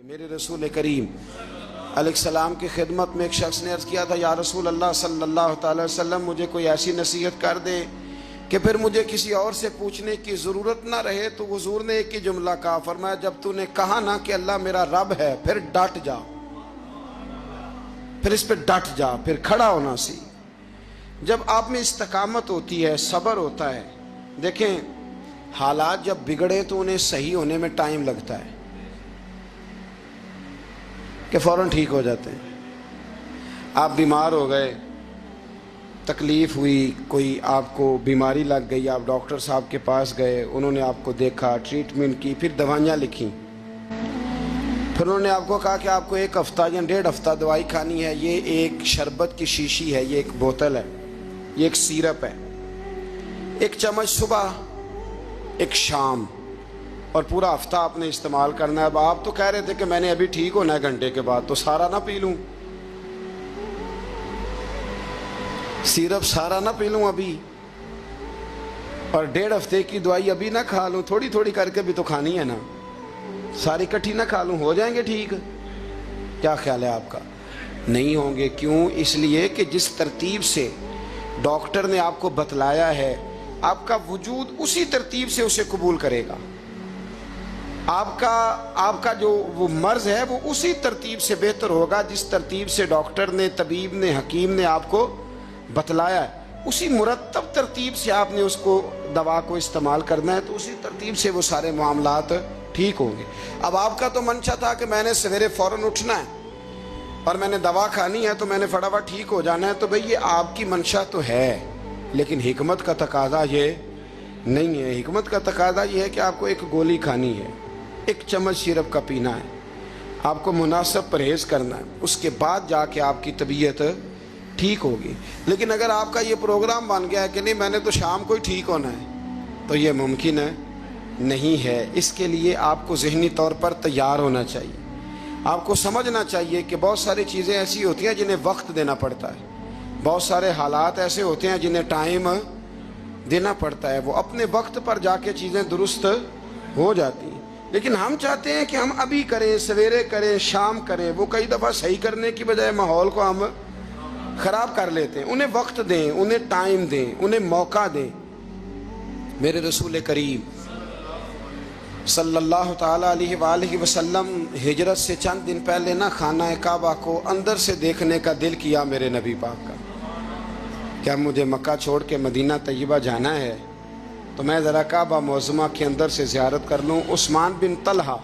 میرے رسول کریم علیہ السلام کی خدمت میں ایک شخص نے عرض کیا تھا، یا رسول اللہ صلی اللہ تعالی وسلم مجھے کوئی ایسی نصیحت کر دے کہ پھر مجھے کسی اور سے پوچھنے کی ضرورت نہ رہے۔ تو حضور نے ایک ہی جملہ کہا، فرمایا جب تو نے کہا نا کہ اللہ میرا رب ہے، پھر ڈٹ جا، پھر اس پہ ڈٹ جا، پھر کھڑا ہونا سی۔ جب آپ میں استقامت ہوتی ہے، صبر ہوتا ہے، دیکھیں حالات جب بگڑے تو انہیں صحیح ہونے میں ٹائم لگتا ہے کہ فوراً ٹھیک ہو جاتے ہیں۔ آپ بیمار ہو گئے، تکلیف ہوئی، کوئی آپ کو بیماری لگ گئی، آپ ڈاکٹر صاحب کے پاس گئے، انہوں نے آپ کو دیکھا، ٹریٹمنٹ کی، پھر دوائیاں لکھیں، پھر انہوں نے آپ کو کہا کہ آپ کو 1 ہفتہ یا 1.5 ہفتہ دوائی کھانی ہے، یہ ایک شربت کی شیشی ہے، یہ ایک بوتل ہے، یہ ایک سیرپ ہے، 1 چمچ صبح 1 شام، اور پورا ہفتہ آپ نے استعمال کرنا ہے۔ اب آپ تو کہہ رہے تھے کہ میں نے ابھی ٹھیک ہونا ہے گھنٹے کے بعد، تو سارا نہ پی لوں، سیرپ سارا نہ پی لوں ابھی، اور 1.5 ہفتے کی دوائی ابھی نہ کھا لوں، تھوڑی تھوڑی کر کے بھی تو کھانی ہے نا، ساری کٹھی نہ کھا لوں، ہو جائیں گے ٹھیک؟ کیا خیال ہے آپ کا؟ نہیں ہوں گے۔ کیوں؟ اس لیے کہ جس ترتیب سے ڈاکٹر نے آپ کو بتلایا ہے، آپ کا وجود اسی ترتیب سے اسے قبول کرے گا۔ آپ کا جو وہ مرض ہے وہ اسی ترتیب سے بہتر ہوگا جس ترتیب سے ڈاکٹر نے، طبیب نے، حکیم نے آپ کو بتلایا ہے، اسی مرتب ترتیب سے آپ نے اس کو دوا کو استعمال کرنا ہے، تو اسی ترتیب سے وہ سارے معاملات ٹھیک ہوں گے۔ اب آپ کا تو منشا تھا کہ میں نے سویرے فوراً اٹھنا ہے اور میں نے دوا کھانی ہے تو میں نے فٹافٹ ٹھیک ہو جانا ہے، تو بھئی یہ آپ کی منشا تو ہے، لیکن حکمت کا تقاضا یہ نہیں ہے۔ حکمت کا تقاضا یہ ہے کہ آپ کو 1 گولی کھانی ہے، 1 چمچ سیرپ کا پینا ہے، آپ کو مناسب پرہیز کرنا ہے، اس کے بعد جا کے آپ کی طبیعت ٹھیک ہوگی۔ لیکن اگر آپ کا یہ پروگرام بن گیا ہے کہ نہیں میں نے تو شام کو ہی ٹھیک ہونا ہے، تو یہ ممکن ہے نہیں ہے۔ اس کے لیے آپ کو ذہنی طور پر تیار ہونا چاہیے، آپ کو سمجھنا چاہیے کہ بہت ساری چیزیں ایسی ہوتی ہیں جنہیں وقت دینا پڑتا ہے، بہت سارے حالات ایسے ہوتے ہیں جنہیں ٹائم دینا پڑتا ہے، وہ اپنے وقت پر جا کے چیزیں درست ہو جاتی ہیں۔ لیکن ہم چاہتے ہیں کہ ہم ابھی کریں، سویرے کریں، شام کریں، وہ کئی دفعہ صحیح کرنے کی بجائے ماحول کو ہم خراب کر لیتے ہیں۔ انہیں وقت دیں، انہیں ٹائم دیں، انہیں موقع دیں۔ میرے رسول کریم صلی اللہ تعالیٰ علیہ وآلہ وسلم ہجرت سے چند دن پہلے نہ خانہ کعبہ کو اندر سے دیکھنے کا دل کیا میرے نبی پاک کا، کیا مجھے مکہ چھوڑ کے مدینہ طیبہ جانا ہے تو میں ذرا کعبہ معظمہ کے اندر سے زیارت کر لوں۔ عثمان بن طلحہ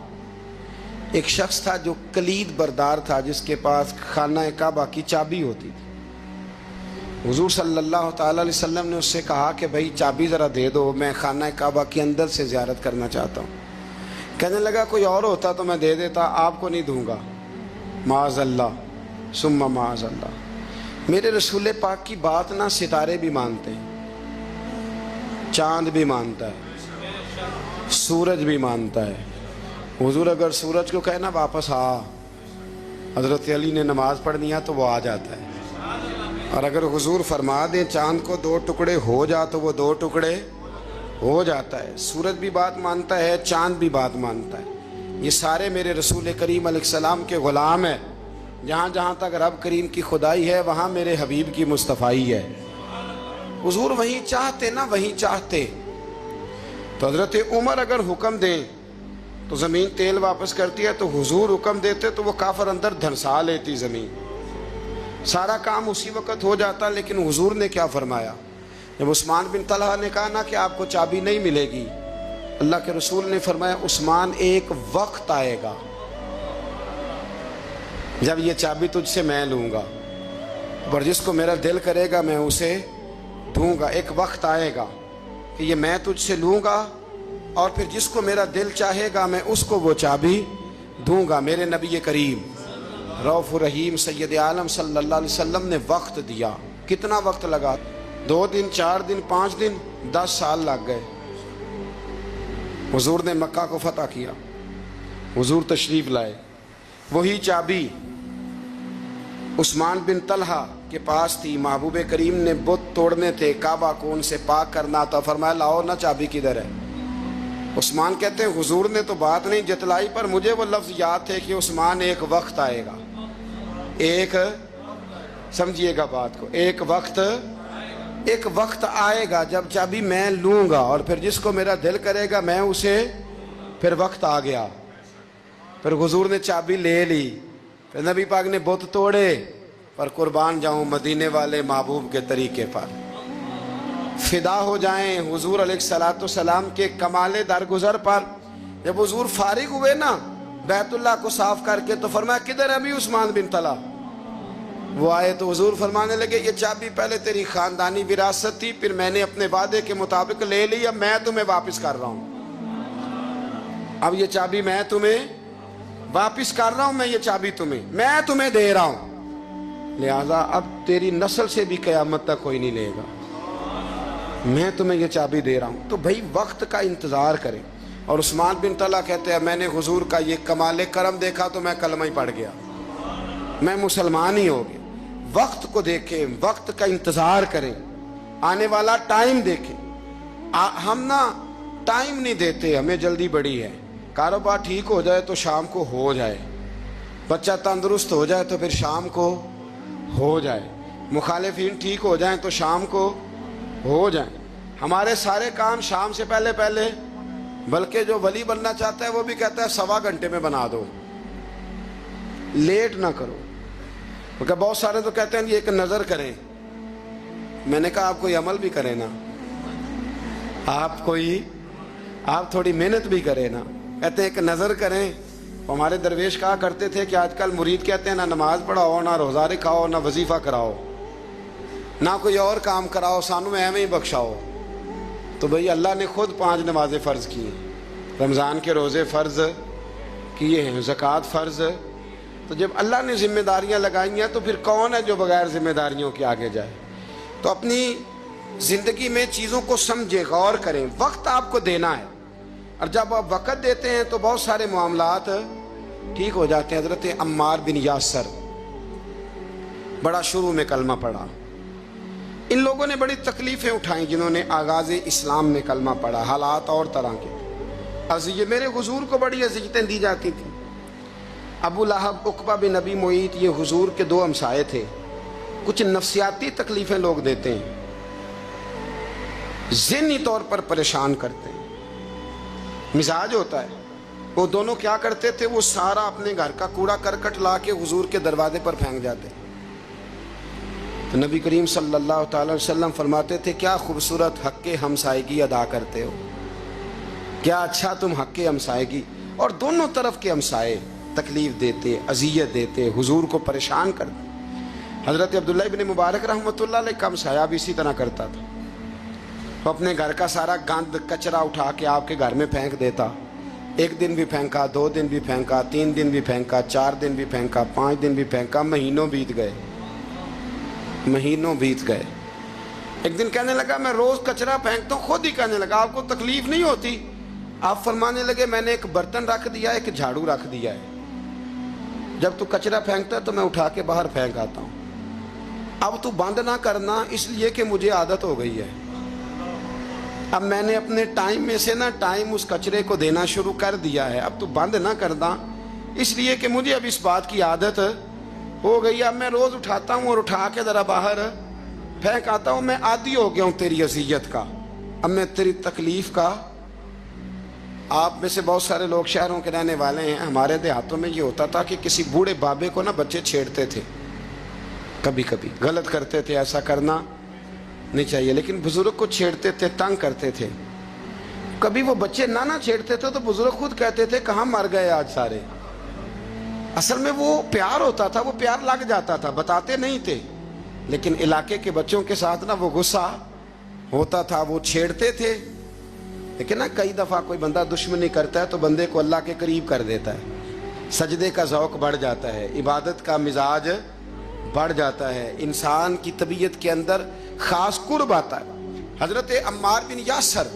ایک شخص تھا جو کلید بردار تھا، جس کے پاس خانہ کعبہ کی چابی ہوتی تھی۔ حضور صلی اللہ تعالیٰ علیہ وسلم نے اس سے کہا کہ بھائی چابی ذرا دے دو، میں خانہ کعبہ کے اندر سے زیارت کرنا چاہتا ہوں۔ کہنے لگا کوئی اور ہوتا تو میں دے دیتا، آپ کو نہیں دوں گا، معاذ اللہ ثم معاذ اللہ۔ میرے رسول پاک کی بات نہ ستارے بھی مانتے ہیں، چاند بھی مانتا ہے، سورج بھی مانتا ہے۔ حضور اگر سورج کو کہنا واپس آ، حضرت علی نے نماز پڑھنی ہے تو وہ آ جاتا ہے، اور اگر حضور فرما دیں چاند کو 2 ٹکڑے ہو جا تو وہ 2 ٹکڑے ہو جاتا ہے۔ سورج بھی بات مانتا ہے، چاند بھی بات مانتا ہے۔ یہ سارے میرے رسول کریم علیہ السلام کے غلام ہیں۔ جہاں جہاں تک رب کریم کی خدائی ہے وہاں میرے حبیب کی مصطفائی ہے۔ حضور وہیں چاہتے نہ وہیں چاہتے، تو حضرت عمر اگر حکم دیں تو زمین تیل واپس کرتی ہے، تو حضور حکم دیتے تو وہ کافر اندر دھنسا لیتی زمین، سارا کام اسی وقت ہو جاتا۔ لیکن حضور نے کیا فرمایا؟ جب عثمان بن طلحہ نے کہا نا کہ آپ کو چابی نہیں ملے گی، اللہ کے رسول نے فرمایا عثمان ایک وقت آئے گا جب یہ چابی تجھ سے میں لوں گا، اور جس کو میرا دل کرے گا میں اسے دوں گا۔ ایک وقت آئے گا کہ یہ میں تجھ سے لوں گا، اور پھر جس کو میرا دل چاہے گا میں اس کو وہ چابی دوں گا۔ میرے نبی کریم رؤوف الرحیم سید عالم صلی اللہ علیہ وسلم نے وقت دیا۔ کتنا وقت لگا؟ 2 دن، 4 دن، 5 دن، 10 سال لگ گئے۔ حضور نے مکہ کو فتح کیا، حضور تشریف لائے، وہی چابی عثمان بن طلحہ کے پاس تھی۔ محبوب کریم نے بت توڑنے تھے، کعبہ کو ان سے پاک کرنا تھا، فرمایا لاؤ نا چابی کدھر ہے؟ عثمان کہتے ہیں حضور نے تو بات نہیں جتلائی، پر مجھے وہ لفظ یاد تھے کہ عثمان ایک وقت آئے گا، ایک، سمجھیے گا بات کو، ایک وقت آئے گا جب چابی میں لوں گا اور پھر جس کو میرا دل کرے گا میں اسے، پھر وقت آ گیا، پھر حضور نے چابی لے لی، پھر نبی پاک نے بت توڑے، پر قربان جاؤں مدینے والے محبوب کے طریقے پر، فدا ہو جائیں حضور علیہ السلام کے کمال درگزر پر۔ جب حضور فارغ ہوئے نا بیت اللہ کو صاف کر کے تو فرمایا کدھر ہے ابھی عثمان بن طلحہ؟ وہ آئے تو حضور فرمانے لگے یہ چابی پہلے تیری خاندانی وراثت تھی، پھر میں نے اپنے وعدے کے مطابق لے لی، اب میں تمہیں واپس کر رہا ہوں، اب یہ چابی میں تمہیں واپس کر رہا ہوں، میں یہ چابی میں تمہیں دے رہا ہوں، لہذا اب تیری نسل سے بھی قیامت تک کوئی نہیں لے گا، میں تمہیں یہ چابی دے رہا ہوں۔ تو بھائی وقت کا انتظار کریں۔ اور عثمان بن طلحہ کہتے ہیں میں نے حضور کا یہ کمال کرم دیکھا تو میں کلمہ ہی پڑھ گیا، میں مسلمان ہی ہو گیا۔ وقت کو دیکھیں، وقت کا انتظار کریں، آنے والا ٹائم دیکھیں۔ ہم نا ٹائم نہیں دیتے، ہمیں جلدی بڑی ہے، کاروبار ٹھیک ہو جائے تو شام کو ہو جائے، بچہ تندرست ہو جائے تو پھر شام کو ہو جائے، مخالفین ٹھیک ہو جائیں تو شام کو ہو جائیں، ہمارے سارے کام شام سے پہلے، بلکہ جو ولی بننا چاہتا ہے وہ بھی کہتا ہے 1.25 گھنٹے میں بنا دو، لیٹ نہ کرو۔ کیونکہ بہت سارے تو کہتے ہیں یہ ایک نظر کریں، میں نے کہا آپ کوئی عمل بھی کریں نا، آپ تھوڑی محنت بھی کریں نا، کہتے ہیں ایک نظر کریں۔ ہمارے درویش کہا کرتے تھے کہ آج کل مرید کہتے ہیں نہ نماز پڑھاؤ، نہ روزہ رکھاؤ، نہ وظیفہ کراؤ، نہ کوئی اور کام کراؤ، سانو ایویں ہی بخشاؤ۔ تو بھئی اللہ نے خود 5 نمازیں فرض کی ہیں، رمضان کے روزے فرض کیے ہیں، زکوٰۃ فرض۔ تو جب اللہ نے ذمہ داریاں لگائی ہیں تو پھر کون ہے جو بغیر ذمہ داریوں کے آگے جائے؟ تو اپنی زندگی میں چیزوں کو سمجھیں، غور کریں، وقت آپ کو دینا ہے، اور جب آپ وقت دیتے ہیں تو بہت سارے معاملات ٹھیک ہو جاتے ہیں۔ حضرت عمار بن یاسر بڑا شروع میں کلمہ پڑھا، ان لوگوں نے بڑی تکلیفیں اٹھائیں جنہوں نے آغاز اسلام میں کلمہ پڑھا، حالات اور طرح کے، میرے حضور کو بڑی اذیتیں دی جاتی تھیں۔ ابو لہب، عقبہ بن ابی معیط، یہ حضور کے 2 ہمسائے تھے۔ کچھ نفسیاتی تکلیفیں لوگ دیتے ہیں، ذہنی طور پر پریشان کرتے ہیں، مزاج ہوتا ہے۔ وہ دونوں کیا کرتے تھے، وہ سارا اپنے گھر کا کوڑا کرکٹ لا کے حضور کے دروازے پر پھینک جاتے۔ تو نبی کریم صلی اللہ تعالی وسلم فرماتے تھے کیا خوبصورت حق ہمسائیگی ادا کرتے ہو، کیا اچھا تم حق ہمسائیگی۔ اور دونوں طرف کے ہمسائے تکلیف دیتے، اذیت دیتے، حضور کو پریشان کرتے۔ حضرت عبداللہ ابن مبارک رحمۃ اللہ علیہ کا ہمسایہ بھی اسی طرح کرتا تھا، وہ اپنے گھر کا سارا گند کچرا اٹھا کے آپ کے گھر میں پھینک دیتا، 1 دن بھی پھینکا، 2 دن بھی پھینکا، 3 دن بھی پھینکا، 4 دن بھی پھینکا، 5 دن بھی پھینکا، مہینوں بیت گئے۔ ایک دن کہنے لگا میں روز کچرا پھینکتا ہوں، خود ہی کہنے لگا آپ کو تکلیف نہیں ہوتی؟ آپ فرمانے لگے میں نے ایک برتن رکھ دیا ہے، ایک جھاڑو رکھ دیا ہے، جب تو کچرا پھینکتا ہے تو میں اٹھا کے باہر پھینک آتا ہوں، اب تو بند نہ کرنا، اس لیے کہ مجھے عادت ہو گئی ہے، اب میں نے اپنے ٹائم میں سے نا ٹائم اس کچرے کو دینا شروع کر دیا ہے، اب تو بند نہ کرنا، اس لیے کہ مجھے اب اس بات کی عادت ہو گئی، اب میں روز اٹھاتا ہوں اور اٹھا کے ذرا باہر پھینک آتا ہوں، میں عادی ہو گیا ہوں تیری اذیت کا، اب میں تیری تکلیف کا۔ آپ میں سے بہت سارے لوگ شہروں کے رہنے والے ہیں، ہمارے دیہاتوں میں یہ ہوتا تھا کہ کسی بوڑھے بابے کو نا بچے چھیڑتے تھے، کبھی کبھی غلط کرتے تھے، ایسا کرنا نہیں چاہیے، لیکن بزرگ کو چھیڑتے تھے، تنگ کرتے تھے، کبھی وہ بچے نہ چھیڑتے تھے تو بزرگ خود کہتے تھے کہاں مر گئے آج سارے۔ اصل میں وہ پیار ہوتا تھا، وہ پیار لگ جاتا تھا، بتاتے نہیں تھے، لیکن علاقے کے بچوں کے ساتھ نا وہ غصہ ہوتا تھا، وہ چھیڑتے تھے۔ لیکن نا کئی دفعہ کوئی بندہ دشمنی کرتا ہے تو بندے کو اللہ کے قریب کر دیتا ہے، سجدے کا ذوق بڑھ جاتا ہے، عبادت کا مزاج بڑھ جاتا ہے، انسان کی طبیعت کے اندر خاص قرب آتا ہے۔ حضرت عمار بن یاسر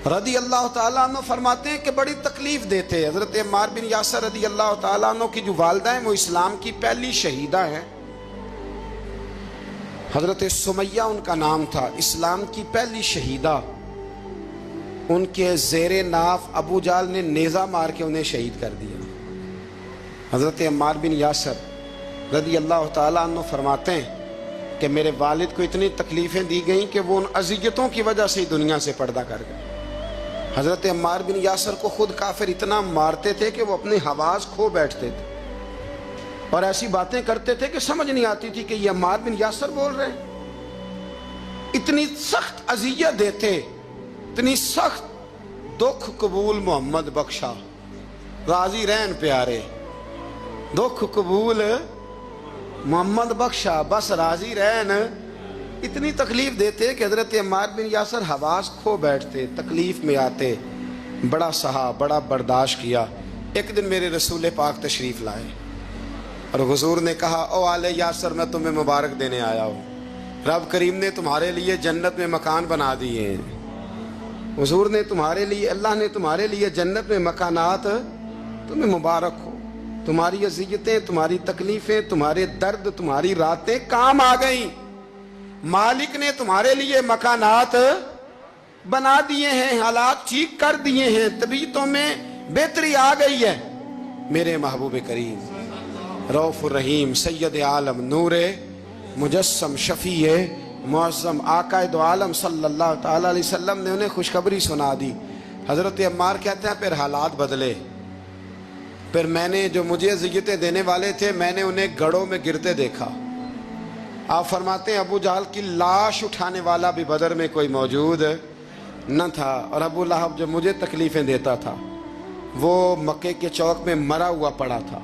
رضی اللہ تعالیٰ عنہ فرماتے ہیں کہ بڑی تکلیف دیتے۔ حضرت عمار بن یاسر رضی اللہ تعالیٰ عنہ کی جو والدہ ہیں وہ اسلام کی پہلی شہیدہ ہیں، حضرت سمیہ ان کا نام تھا، اسلام کی پہلی شہیدہ۔ ان کے زیر ناف ابو جال نے نیزہ مار کے انہیں شہید کر دیا۔ حضرت عمار بن یاسر رضی اللہ تعالیٰ عنہ فرماتے ہیں کہ میرے والد کو اتنی تکلیفیں دی گئیں کہ وہ ان اذیتوں کی وجہ سے دنیا سے پردہ کر گئے۔ حضرت عمار بن یاسر کو خود کافر اتنا مارتے تھے کہ وہ اپنے حواس کھو بیٹھتے تھے اور ایسی باتیں کرتے تھے کہ سمجھ نہیں آتی تھی کہ یہ عمار بن یاسر بول رہے ہیں۔ اتنی سخت اذیت دیتے، اتنی سخت۔ دکھ قبول محمد بخشا، راضی رہن پیارے، دکھ قبول محمد بخشا، بس راضی رہن۔ اتنی تکلیف دیتے کہ حضرت عمار بن یاسر حواس کھو بیٹھتے، تکلیف میں آتے، بڑا سہا، بڑا برداشت کیا۔ ایک دن میرے رسول پاک تشریف لائے اور حضور نے کہا او آل یاسر میں تمہیں مبارک دینے آیا ہوں، رب کریم نے تمہارے لیے جنت میں مکان بنا دیے ہیں۔ حضور نے تمہارے لیے، اللہ نے تمہارے لیے جنت میں مکانات، تمہیں مبارک ہو، تمہاری اذیتیں، تمہاری تکلیفیں، تمہارے درد، تمہاری راتیں کام آ گئیں، مالک نے تمہارے لیے مکانات بنا دیے ہیں، حالات ٹھیک کر دیے ہیں، طبیعتوں میں بہتری آ گئی ہے۔ میرے محبوب کریم رؤوف الرحیم سید عالم نور مجسم شفیع معظم آقا دو عالم صلی اللہ تعالیٰ علیہ وسلم نے انہیں خوشخبری سنا دی۔ حضرت عمار کہتے ہیں پھر حالات بدلے، پھر میں نے جو مجھے اذیتیں دینے والے تھے میں نے انہیں گڑھوں میں گرتے دیکھا۔ آپ فرماتے ہیں ابو جہل کی لاش اٹھانے والا بھی بدر میں کوئی موجود نہ تھا، اور ابو لہب جو مجھے تکلیفیں دیتا تھا وہ مکے کے چوک میں مرا ہوا پڑا تھا،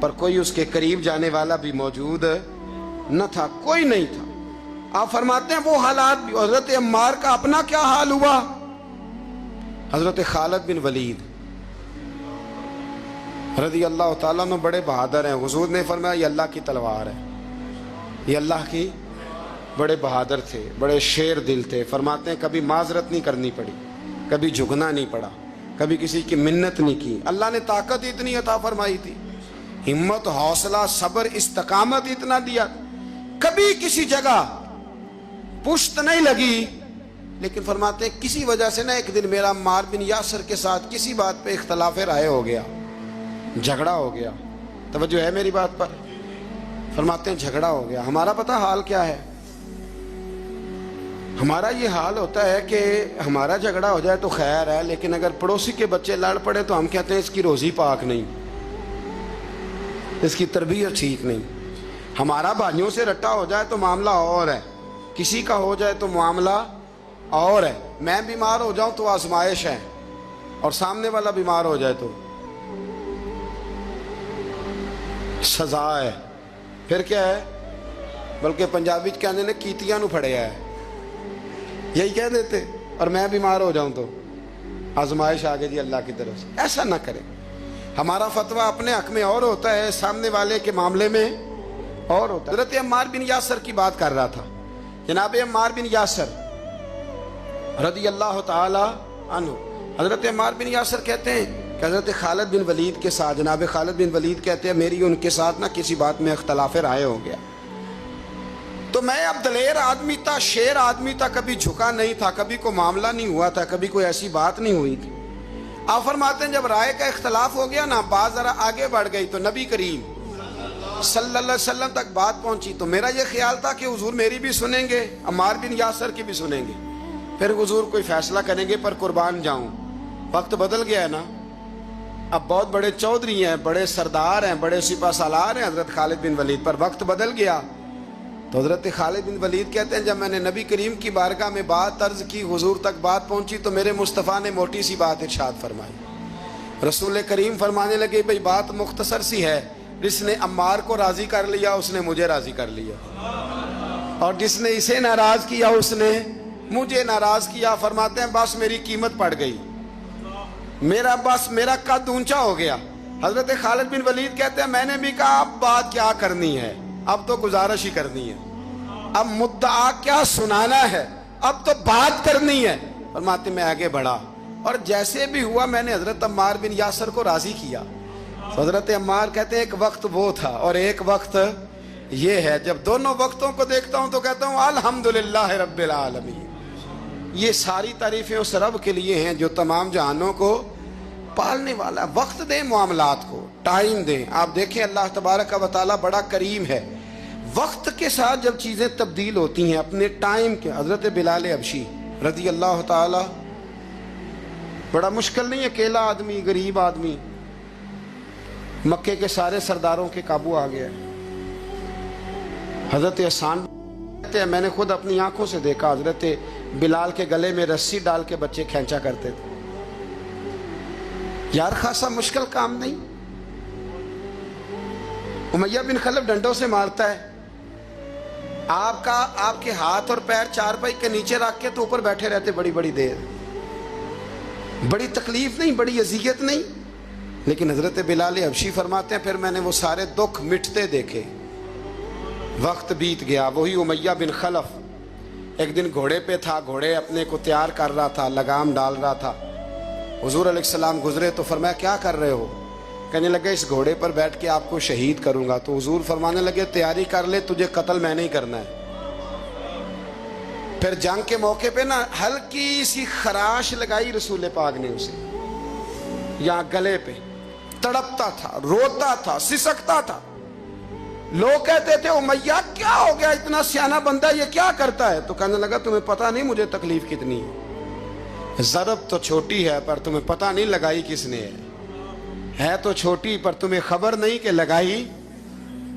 پر کوئی اس کے قریب جانے والا بھی موجود نہ تھا، کوئی نہیں تھا۔ آپ فرماتے ہیں وہ حالات بھی۔ حضرت عمار کا اپنا کیا حال ہوا؟ حضرت خالد بن ولید رضی اللہ تعالیٰ عنہ بڑے بہادر ہیں۔ حضور نے فرمایا یہ اللہ کی تلوار ہے، یہ اللہ کی، بڑے بہادر تھے، بڑے شیر دل تھے۔ فرماتے ہیں کبھی معذرت نہیں کرنی پڑی، کبھی جھکنا نہیں پڑا، کبھی کسی کی منت نہیں کی۔ اللہ نے طاقت اتنی عطا فرمائی تھی، ہمت، حوصلہ، صبر، استقامت اتنا دیا، کبھی کسی جگہ پشت نہیں لگی۔ لیکن فرماتے ہیں کسی وجہ سے نا ایک دن میرا عمار بن یاسر کے ساتھ کسی بات پہ اختلاف رائے ہو گیا، جھگڑا ہو گیا۔ توجہ ہے میری بات پر؟ فرماتے ہیں جھگڑا ہو گیا۔ ہمارا پتہ حال کیا ہے؟ ہمارا یہ حال ہوتا ہے کہ ہمارا جھگڑا ہو جائے تو خیر ہے، لیکن اگر پڑوسی کے بچے لڑ پڑے تو ہم کہتے ہیں اس کی روزی پاک نہیں، اس کی تربیت ٹھیک نہیں۔ ہمارا بھائیوں سے رٹا ہو جائے تو معاملہ اور ہے، کسی کا ہو جائے تو معاملہ اور ہے۔ میں بیمار ہو جاؤں تو آزمائش ہے، اور سامنے والا بیمار ہو جائے تو سزا ہے۔ پھر کیا ہے؟ بلکہ پنجابی کہنے نے کیتیاں نو پھڑیا ہے، یہی کہہ دیتے۔ اور میں بیمار ہو جاؤں تو آزمائش آگے جی اللہ کی طرف سے۔ ایسا نہ کریں۔ ہمارا فتویٰ اپنے حق میں اور ہوتا ہے، سامنے والے کے معاملے میں اور ہوتا ہے۔ حضرت عمار بن یاسر کی بات کر رہا تھا۔ جناب عمار بن یاسر رضی اللہ تعالی عنہ، حضرت عمار بن یاسر کہتے ہیں کہ حضرت خالد بن ولید کے ساتھ، جناب خالد بن ولید کہتے ہیں میری ان کے ساتھ نہ کسی بات میں اختلاف رائے ہو گیا، تو میں اب دلیر آدمی تھا، شیر آدمی تھا، کبھی جھکا نہیں تھا، کبھی کوئی معاملہ نہیں ہوا تھا، کبھی کوئی ایسی بات نہیں ہوئی تھی۔ آپ فرماتے ہیں جب رائے کا اختلاف ہو گیا نا، بات ذرا آگے بڑھ گئی تو نبی کریم صلی اللہ علیہ وسلم تک بات پہنچی، تو میرا یہ خیال تھا کہ حضور میری بھی سنیں گے، عمار بن یاسر کی بھی سنیں گے، پھر حضور کوئی فیصلہ کریں گے، پر قربان جاؤں وقت بدل گیا ہے نا۔ اب بہت بڑے چودھری ہیں، بڑے سردار ہیں، بڑے سپہ سالار ہیں حضرت خالد بن ولید، پر وقت بدل گیا۔ تو حضرت خالد بن ولید کہتے ہیں جب میں نے نبی کریم کی بارگاہ میں بات عرض کی، حضور تک بات پہنچی، تو میرے مصطفیٰ نے موٹی سی بات ارشاد فرمائی۔ رسول کریم فرمانے لگے بھئی بات مختصر سی ہے، جس نے عمار کو راضی کر لیا اس نے مجھے راضی کر لیا، اور جس نے اسے ناراض کیا اس نے مجھے ناراض کیا۔ فرماتے ہیں بس میری قیمت پڑ گئی، میرا قد اونچا ہو گیا۔ حضرت خالد بن ولید کہتے ہیں میں نے بھی کہا اب بات کیا کرنی ہے، اب تو گزارش ہی کرنی ہے، اب مدعا کیا سنانا ہے، اب تو بات کرنی ہے۔ فرماتے میں آگے بڑھا، اور جیسے بھی ہوا میں نے حضرت عمار بن یاسر کو راضی کیا۔ حضرت عمار کہتے ہیں ایک وقت وہ تھا اور ایک وقت یہ ہے، جب دونوں وقتوں کو دیکھتا ہوں تو کہتا ہوں الحمدللہ رب العالمین، یہ ساری تعریفیں اس رب کے لیے ہیں جو تمام جہانوں کو پالنے والا. وقت دیں معاملات کو, ٹائم دیں. آپ دیکھیں اللہ تبارک و تعالیٰ بڑا کریم ہے. وقت کے ساتھ جب چیزیں تبدیل ہوتی ہیں اپنے ٹائم کے. حضرت بلال حبشی رضی اللہ تعالیٰ, بڑا مشکل نہیں, اکیلا آدمی, غریب آدمی, مکے کے سارے سرداروں کے قابو آ گیا. حضرت حسان, میں نے خود اپنی آنکھوں سے دیکھا, حضرت بلال کے گلے میں رسی ڈال کے بچے کھینچا کرتے تھے. یار خاصا مشکل کام نہیں. امیہ بن خلف ڈنڈوں سے مارتا ہے, آپ کے ہاتھ اور پیر چارپائی کے نیچے رکھ کے تو اوپر بیٹھے رہتے بڑی بڑی دیر. بڑی تکلیف نہیں, بڑی اذیت نہیں. لیکن حضرت بلال حبشی فرماتے ہیں پھر میں نے وہ سارے دکھ مٹتے دیکھے. وقت بیت گیا. وہی امیہ بن خلف ایک دن گھوڑے پہ تھا, گھوڑے اپنے کو تیار کر رہا تھا, لگام ڈال رہا تھا. حضور علیہ السلام گزرے تو فرمایا کیا کر رہے ہو؟ کہنے لگے اس گھوڑے پر بیٹھ کے آپ کو شہید کروں گا. تو حضور فرمانے لگے تیاری کر لے, تجھے قتل میں نہیں کرنا ہے. پھر جنگ کے موقع پہ نا ہلکی سی خراش لگائی رسول پاک نے اسے, یہاں گلے پہ. تڑپتا تھا, روتا تھا, سسکتا تھا. لوگ کہتے تھے امیہ کیا ہو گیا, اتنا سیانہ بندہ یہ کیا کرتا ہے؟ تو کہنے لگا تمہیں پتہ نہیں مجھے تکلیف کتنی ہے. ضرب تو چھوٹی ہے پر تمہیں پتہ نہیں لگائی کس نے ہے تو چھوٹی پر تمہیں خبر نہیں کہ لگائی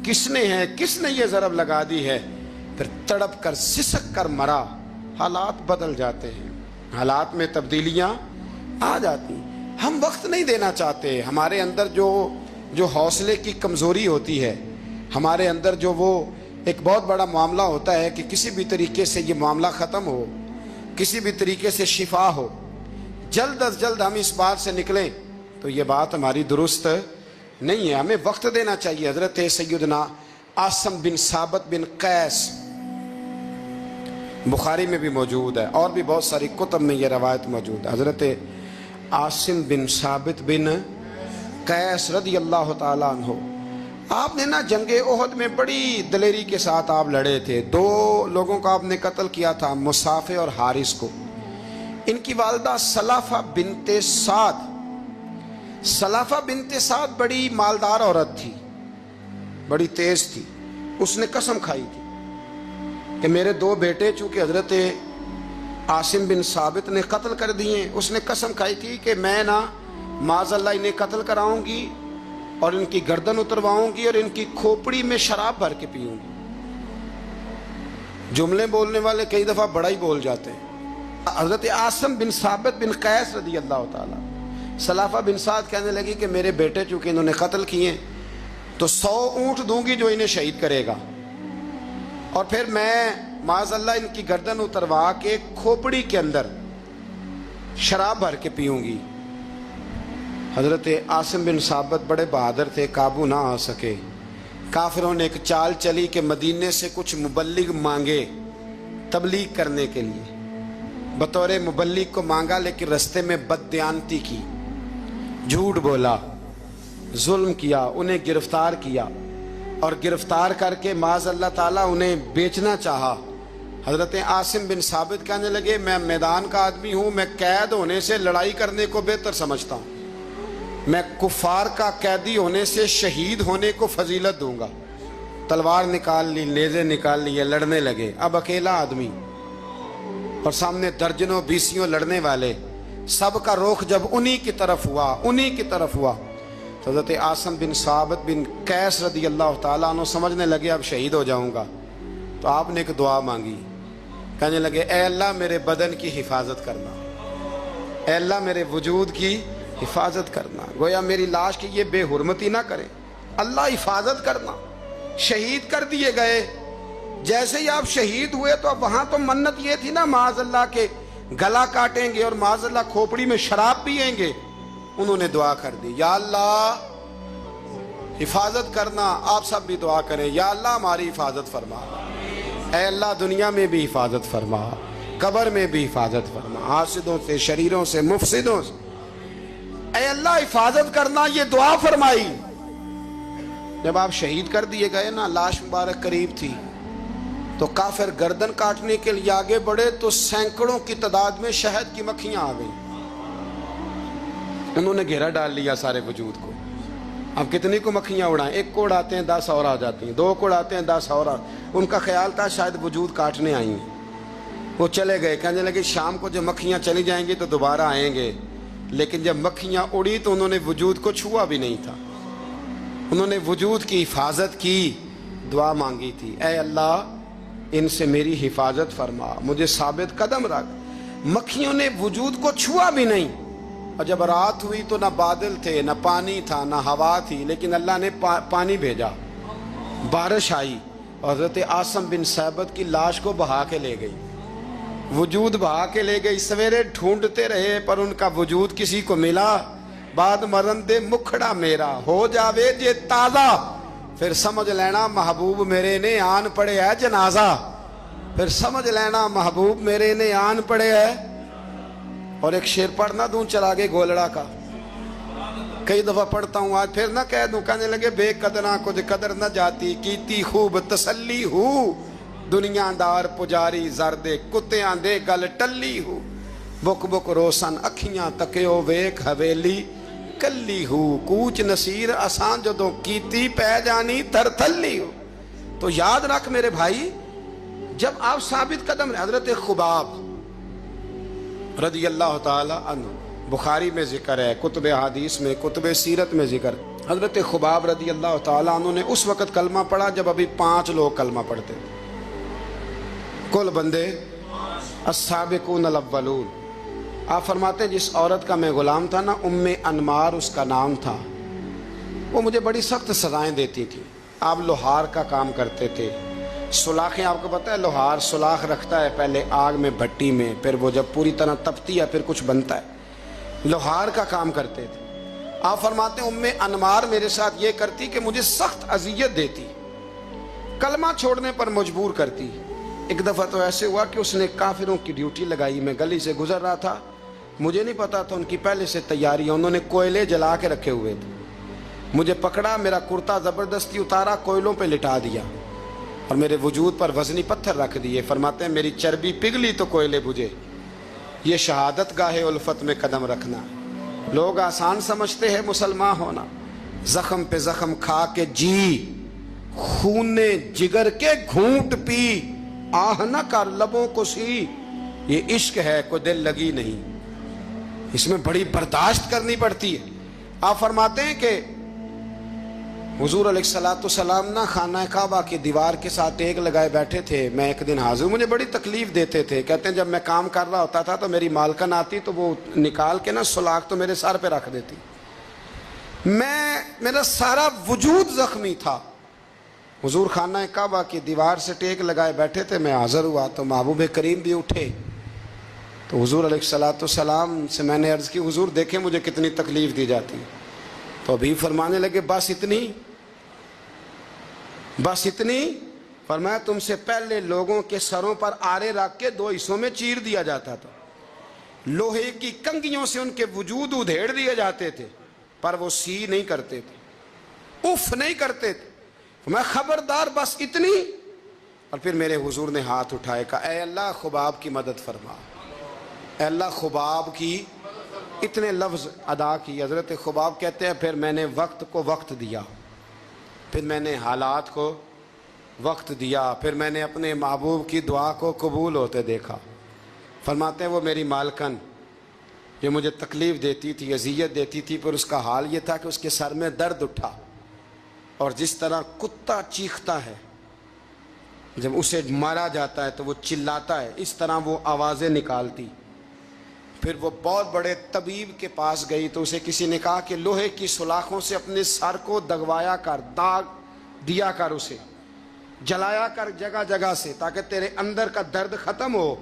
کس نے ہے, کس نے یہ ضرب لگا دی ہے. پھر تڑپ کر سسک کر مرا. حالات بدل جاتے ہیں, حالات میں تبدیلیاں آ جاتی. ہم وقت نہیں دینا چاہتے. ہمارے اندر جو حوصلے کی کمزوری ہوتی ہے, ہمارے اندر جو وہ ایک بہت بڑا معاملہ ہوتا ہے کہ کسی بھی طریقے سے یہ معاملہ ختم ہو, کسی بھی طریقے سے شفا ہو, جلد از جلد ہم اس بات سے نکلیں, تو یہ بات ہماری درست نہیں ہے. ہمیں وقت دینا چاہیے. حضرت سیدنا عاصم بن ثابت بن قیس بخاری میں بھی موجود ہے, اور بھی بہت ساری کتب میں یہ روایت موجود ہے. حضرت عاصم بن ثابت بن قیس رضی اللہ تعالیٰ عنہ, آپ نے نا جنگ احد میں بڑی دلیری کے ساتھ آپ لڑے تھے. 2 لوگوں کو آپ نے قتل کیا تھا, مصافے اور حارث کو. ان کی والدہ سلافہ بنت سعد, سلافہ بنت سعد بڑی مالدار عورت تھی, بڑی تیز تھی. اس نے قسم کھائی تھی کہ میرے 2 بیٹے چونکہ حضرت عاصم بن ثابت نے قتل کر دیے, اس نے قسم کھائی تھی کہ میں نا معاذ اللہ انہیں قتل کراؤں گی اور ان کی گردن اترواؤں گی اور ان کی کھوپڑی میں شراب بھر کے پیوں گی. جملے بولنے والے کئی دفعہ بڑا ہی بول جاتے ہیں. حضرت عاصم بن ثابت بن قیس رضی اللہ تعالیٰ, سلافہ بن سعد کہنے لگی کہ میرے بیٹے چونکہ انہوں نے قتل کیے تو 100 اونٹ دوں گی جو انہیں شہید کرے گا, اور پھر میں معاذ اللہ ان کی گردن اتروا کے کھوپڑی کے اندر شراب بھر کے پیوں گی. حضرت عاصم بن ثابت بڑے بہادر تھے, قابو نہ آ سکے. کافروں نے ایک چال چلی کہ مدینے سے کچھ مبلغ مانگے تبلیغ کرنے کے لیے. بطور مبلغ کو مانگا, لیکن رستے میں بددیانتی کی, جھوٹ بولا, ظلم کیا, انہیں گرفتار کیا, اور گرفتار کر کے معاذ اللہ تعالیٰ انہیں بیچنا چاہا. حضرت عاصم بن ثابت کہنے لگے میں میدان کا آدمی ہوں, میں قید ہونے سے لڑائی کرنے کو بہتر سمجھتا ہوں. میں کفار کا قیدی ہونے سے شہید ہونے کو فضیلت دوں گا. تلوار نکال لی, نیزے نکال لیے, لڑنے لگے. اب اکیلا آدمی اور سامنے درجنوں بیسیوں لڑنے والے, سب کا رخ جب انہی کی طرف ہوا تو حضرت عاصم بن ثابت بن قیس رضی اللہ تعالیٰ عنہ سمجھنے لگے اب شہید ہو جاؤں گا. تو آپ نے ایک دعا مانگی, کہنے لگے اے اللہ میرے بدن کی حفاظت کرنا, اے اللہ میرے وجود کی حفاظت کرنا. گویا میری لاش کی یہ بے حرمتی نہ کرے, اللہ حفاظت کرنا. شہید کر دیے گئے. جیسے ہی آپ شہید ہوئے تو اب وہاں تو منت یہ تھی نا معاذ اللہ کے گلا کاٹیں گے اور معاذ اللہ کھوپڑی میں شراب پیئیں گے. انہوں نے دعا کر دی یا اللہ حفاظت کرنا. آپ سب بھی دعا کریں یا اللہ ہماری حفاظت فرما, اے اللہ دنیا میں بھی حفاظت فرما, قبر میں بھی حفاظت فرما, حاسدوں سے, شریروں سے, مفسدوں سے اے اللہ حفاظت کرنا. یہ دعا فرمائی. جب آپ شہید کر دیے گئے نا, لاش مبارک قریب تھی, تو کافر گردن کاٹنے کے لیے آگے بڑھے تو سینکڑوں کی تعداد میں شہد کی مکھیاں آ گئیں، انہوں نے گھیرا ڈال لیا سارے وجود کو۔ اب کتنی کو مکھیاں اڑائیں، ایک کو اڑاتے ہیں 10 اور آ جاتی ہیں، 2 کو اڑاتے ہیں 10 اور ان کا خیال تھا شاید وجود کاٹنے آئی ہیں۔ وہ چلے گئے، کہنے لگے شام کو جب مکھیاں چلی جائیں گی تو دوبارہ آئیں گے، لیکن جب مکھیاں اڑی تو انہوں نے وجود کو چھوا بھی نہیں تھا، انہوں نے وجود کی حفاظت کی، دعا مانگی تھی، اے اللہ ان سے میری حفاظت فرما، مجھے ثابت قدم رکھ۔ مکھیوں نے وجود کو چھوا بھی نہیں، اور جب رات ہوئی تو نہ بادل تھے، نہ پانی تھا، نہ ہوا تھی، لیکن اللہ نے پانی بھیجا، بارش آئی، اور حضرت عاصم بن ثابت کی لاش کو بہا کے لے گئی، وجود بہا کے لے گئی۔ سویرے ڈھونڈتے رہے پر ان کا وجود کسی کو ملا، بعد مرن دے مکھڑا میرا ہو جاوے جے تازہ، پھر سمجھ لینا محبوب میرے نے آن پڑے ہے جنازہ، پھر سمجھ لینا محبوب میرے نے آن پڑے ہے۔ اور ایک شعر پڑھنا دوں چراغے گولڑا کا، کئی دفعہ پڑھتا ہوں، آج پھر نہ کہہ دوں، کہنے لگے بے قدراں کچھ قدر نہ جاتی، کیتی خوب تسلی ہو، دنیا دار پجاری زردے کتیاں دے گل ٹلی ہو، بک بک روشن اکھیاں تکیو ویک حویلی کلی ہو، کوچ نصیر آسان جدوں کیتی پہ جانی تر تھلی ہو۔ تو یاد رکھ میرے بھائی، جب آپ ثابت قدم رہے، حضرت خباب رضی اللہ تعالی عنہ، بخاری میں ذکر ہے، کتب حدیث میں، کتب سیرت میں ذکر، حضرت خباب رضی اللہ تعالی عنہ نے اس وقت کلمہ پڑھا جب ابھی 5 لوگ کلمہ پڑھتے تھے، کل بندے السابقون الاولون۔ آپ فرماتے ہیں جس عورت کا میں غلام تھا نا، ام انمار اس کا نام تھا، وہ مجھے بڑی سخت سزائیں دیتی تھی۔ آپ لوہار کا کام کرتے تھے، سلاخیں، آپ کو پتہ ہے لوہار سلاخ رکھتا ہے پہلے آگ میں بھٹی میں، پھر وہ جب پوری طرح تپتی ہے پھر کچھ بنتا ہے، لوہار کا کام کرتے تھے۔ آپ فرماتے ہیں ام انمار میرے ساتھ یہ کرتی کہ مجھے سخت اذیت دیتی، کلمہ چھوڑنے پر مجبور کرتی۔ ایک دفعہ تو ایسے ہوا کہ اس نے کافروں کی ڈیوٹی لگائی، میں گلی سے گزر رہا تھا، مجھے نہیں پتا تھا ان کی پہلے سے تیاری ہے، انہوں نے کوئلے جلا کے رکھے ہوئے تھے، مجھے پکڑا، میرا کرتا زبردستی اتارا، کوئلوں پہ لٹا دیا اور میرے وجود پر وزنی پتھر رکھ دیے۔ فرماتے ہیں میری چربی پگھلی تو کوئلے بجھے، یہ شہادت گاہ الفت میں قدم رکھنا۔ لوگ آسان سمجھتے ہیں مسلمان ہونا، زخم پہ زخم کھا کے جی، خون جگر کے گھونٹ پی، آہ نہ کر لبوں کو سی، یہ عشق ہے کوئی دل لگی نہیں، اس میں بڑی برداشت کرنی پڑتی ہے۔ آپ فرماتے ہیں کہ حضور علیہ السلام نہ خانہ کعبہ کی دیوار کے ساتھ ٹیک لگائے بیٹھے تھے، میں ایک دن حاضر، مجھے بڑی تکلیف دیتے تھے، کہتے ہیں جب میں کام کر رہا ہوتا تھا تو میری مالکن آتی تو وہ نکال کے نا سلاخ تو میرے سر پہ رکھ دیتی، میرا سارا وجود زخمی تھا۔ حضور خانہ کعبہ کی دیوار سے ٹیک لگائے بیٹھے تھے، میں حاضر ہوا تو محبوب کریم بھی اٹھے، تو حضور علیہ السلام سے میں نے عرض کی حضور دیکھیں مجھے کتنی تکلیف دی جاتی، تو ابھی فرمانے لگے بس اتنی، بس اتنی؟ فرمایا تم سے پہلے لوگوں کے سروں پر آرے رکھ کے 2 حصوں میں چیر دیا جاتا تھا، لوہے کی کنگھیوں سے ان کے وجود ادھیڑ دیے جاتے تھے، پر وہ سی نہیں کرتے تھے، اف نہیں کرتے تھے۔ میں خبردار بس اتنی؟ اور پھر میرے حضور نے ہاتھ اٹھائے، کہا اے اللہ خباب کی مدد فرما، اے اللہ خباب کی، اتنے لفظ ادا کی۔ حضرت خباب کہتے ہیں پھر میں نے وقت کو وقت دیا، پھر میں نے حالات کو وقت دیا، پھر میں نے اپنے محبوب کی دعا کو قبول ہوتے دیکھا۔ فرماتے ہیں وہ میری مالکن جو مجھے تکلیف دیتی تھی، اذیت دیتی تھی، پر اس کا حال یہ تھا کہ اس کے سر میں درد اٹھا، اور جس طرح کتا چیختا ہے جب اسے مارا جاتا ہے تو وہ چلاتا ہے، اس طرح وہ آوازیں نکالتی۔ پھر وہ بہت بڑے طبیب کے پاس گئی تو اسے کسی نے کہا کہ لوہے کی سلاخوں سے اپنے سر کو دگوایا کر، داغ دیا کر، اسے جلایا کر جگہ جگہ سے، تاکہ تیرے اندر کا درد ختم ہو۔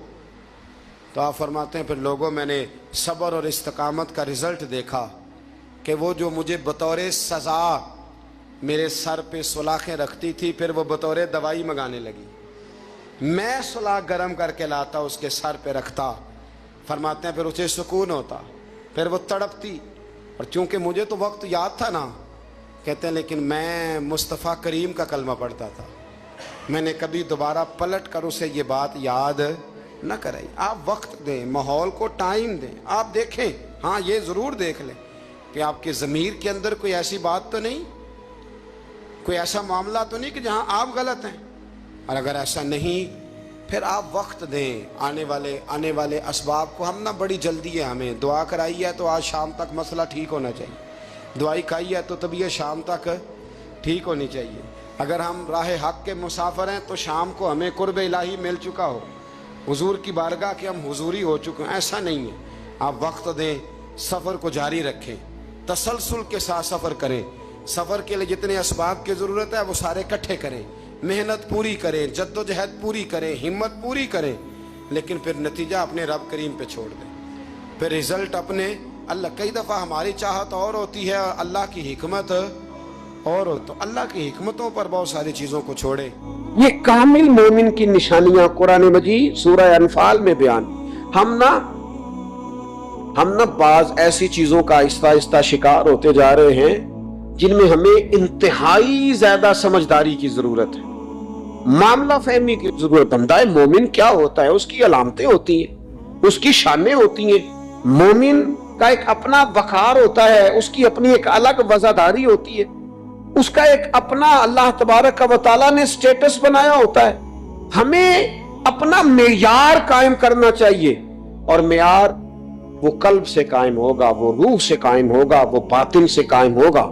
تو آپ فرماتے ہیں پھر لوگوں میں نے صبر اور استقامت کا رزلٹ دیکھا کہ وہ جو مجھے بطور سزا میرے سر پہ سلاخیں رکھتی تھی، پھر وہ بطور دوائی منگانے لگی، میں سلاخ گرم کر کے لاتا اس کے سر پہ رکھتا۔ فرماتے ہیں پھر اسے سکون ہوتا، پھر وہ تڑپتی، اور چونکہ مجھے تو وقت یاد تھا نا، کہتے ہیں لیکن میں مصطفیٰ کریم کا کلمہ پڑھتا تھا، میں نے کبھی دوبارہ پلٹ کر اسے یہ بات یاد نہ کرائی۔ آپ وقت دیں، ماحول کو ٹائم دیں، آپ دیکھیں، ہاں یہ ضرور دیکھ لیں کہ آپ کے ضمیر کے اندر کوئی ایسی بات تو نہیں، کوئی ایسا معاملہ تو نہیں کہ جہاں آپ غلط ہیں، اور اگر ایسا نہیں پھر آپ وقت دیں آنے والے اسباب کو۔ ہم نہ بڑی جلدی ہے، ہمیں دعا کرائی ہے تو آج شام تک مسئلہ ٹھیک ہونا چاہیے، دعائی کھائی ہے تو طبیعت شام تک ٹھیک ہونی چاہیے۔ اگر ہم راہ حق کے مسافر ہیں تو شام کو ہمیں قرب الہی مل چکا ہو، حضور کی بارگاہ کے ہم حضوری ہو چکے ہیں، ایسا نہیں ہے۔ آپ وقت دیں، سفر کو جاری رکھیں، تسلسل کے ساتھ سفر کریں، سفر کے لیے جتنے اسباب کی ضرورت ہے وہ سارے اکٹھے کریں، محنت پوری کریں، جد و جہد پوری کریں، ہمت پوری کریں، لیکن پھر نتیجہ اپنے رب کریم پہ چھوڑ دیں، پھر رزلٹ اپنے اللہ۔ کئی دفعہ ہماری چاہت اور ہوتی ہے اور اللہ کی حکمت اور ہو، تو اللہ کی حکمتوں پر بہت ساری چیزوں کو چھوڑے۔ یہ کامل مومن کی نشانیاں قرآن مجید سورہ انفال میں بیان۔ ہم نہ بعض ایسی چیزوں کا آہستہ آہستہ شکار ہوتے جا رہے ہیں جن میں ہمیں انتہائی زیادہ سمجھداری کی ضرورت ہے، معاملہ فہمی کی ضرورت۔ بندہ مومن کیا ہوتا ہے، اس کی علامتیں ہوتی ہیں، اس کی شانیں ہوتی ہیں۔ مومن کا ایک اپنا وقار ہوتا ہے، اس کی اپنی ایک الگ وزاداری ہوتی ہے، اس کا ایک اپنا اللہ تبارک و تعالیٰ نے سٹیٹس بنایا ہوتا ہے۔ ہمیں اپنا معیار قائم کرنا چاہیے، اور معیار وہ قلب سے قائم ہوگا، وہ روح سے قائم ہوگا، وہ باطن سے قائم ہوگا۔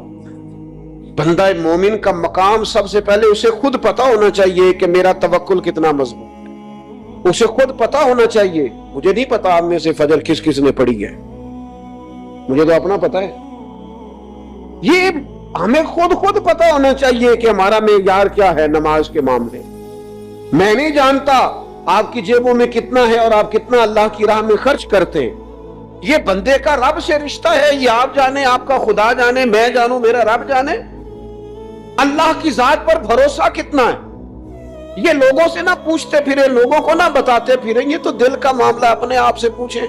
بندہ مومن کا مقام سب سے پہلے اسے خود پتا ہونا چاہیے کہ میرا توکل کتنا مضبوط ہے، اسے خود پتا ہونا چاہیے۔ مجھے نہیں پتا آپ میں سے فجر کس کس نے پڑھی ہے، مجھے تو اپنا پتا ہے۔ یہ ہمیں خود پتا ہونا چاہیے کہ ہمارا معیار کیا ہے نماز کے معاملے۔ میں نہیں جانتا آپ کی جیبوں میں کتنا ہے اور آپ کتنا اللہ کی راہ میں خرچ کرتے ہیں، یہ بندے کا رب سے رشتہ ہے، یہ آپ جانے، آپ کا خدا جانے، میں جانوں، میرا رب جانے۔ اللہ کی ذات پر بھروسہ کتنا ہے، یہ لوگوں سے نہ پوچھتے پھریں، لوگوں کو نہ بتاتے پھریں، یہ تو دل کا معاملہ اپنے آپ سے پوچھیں،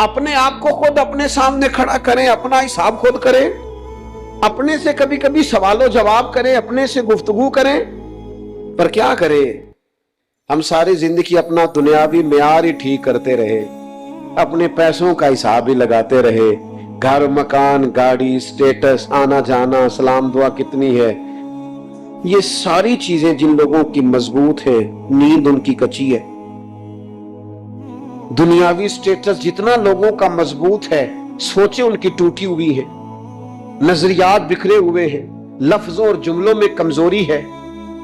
اپنے آپ کو خود اپنے سامنے کھڑا کریں، اپنا حساب خود کریں، اپنے سے کبھی کبھی سوال و جواب کریں، اپنے سے گفتگو کریں۔ پر کیا کریں، ہم ساری زندگی اپنا دنیاوی معیار ہی ٹھیک کرتے رہے، اپنے پیسوں کا حساب ہی لگاتے رہے، گھر، مکان، گاڑی، سٹیٹس، آنا جانا، سلام دعا کتنی ہے۔ یہ ساری چیزیں جن لوگوں کی مضبوط ہیں، نیند ان کی کچی ہے۔ دنیاوی سٹیٹس جتنا لوگوں کا مضبوط ہے، سوچیں ان کی ٹوٹی ہوئی ہے، نظریات بکھرے ہوئے ہیں، لفظوں اور جملوں میں کمزوری ہے،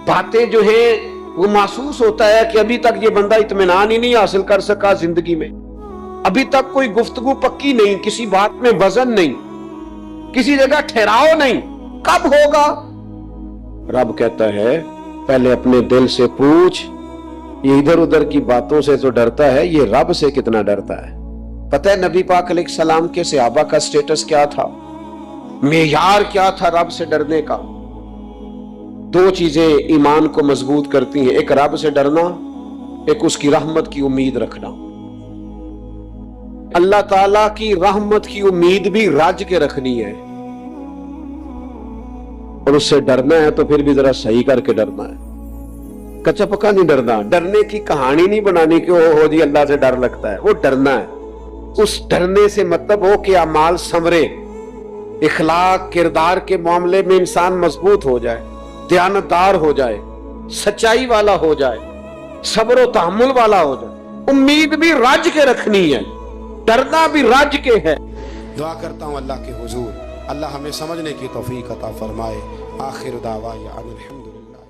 باتیں جو ہیں وہ محسوس ہوتا ہے کہ ابھی تک یہ بندہ اطمینان ہی نہیں حاصل کر سکا زندگی میں، ابھی تک کوئی گفتگو پکی نہیں، کسی بات میں وزن نہیں، کسی جگہ ٹھہراؤ نہیں، کب ہوگا؟ رب کہتا ہے پہلے اپنے دل سے پوچھ، یہ ادھر ادھر کی باتوں سے تو ڈرتا ہے، یہ رب سے کتنا ڈرتا ہے۔ پتہ ہے نبی پاک علیہ السلام کے صحابہ کا سٹیٹس کیا تھا، معیار کیا تھا رب سے ڈرنے کا؟ دو چیزیں ایمان کو مضبوط کرتی ہیں، ایک رب سے ڈرنا، ایک اس کی رحمت کی امید رکھنا۔ اللہ تعالیٰ کی رحمت کی امید بھی رج کے رکھنی ہے، اور اس سے ڈرنا ہے تو پھر بھی ذرا صحیح کر کے ڈرنا ہے، کچا پکا نہیں ڈرنا۔ ڈرنے کی کہانی نہیں بنانی کہ ہو جی اللہ سے ڈر لگتا ہے، وہ ڈرنا ہے۔ اس ڈرنے سے مطلب ہو کہ اعمال سنورے، اخلاق کردار کے معاملے میں انسان مضبوط ہو جائے، دیانتدار ہو جائے، سچائی والا ہو جائے، صبر و تحمل والا ہو جائے۔ امید بھی رج کے رکھنی ہے، ڈرنا بھی رج کے ہے۔ دعا کرتا ہوں اللہ کے حضور اللہ ہمیں سمجھنے کی توفیق عطا فرمائے۔ آخر دعوانا الحمدللہ۔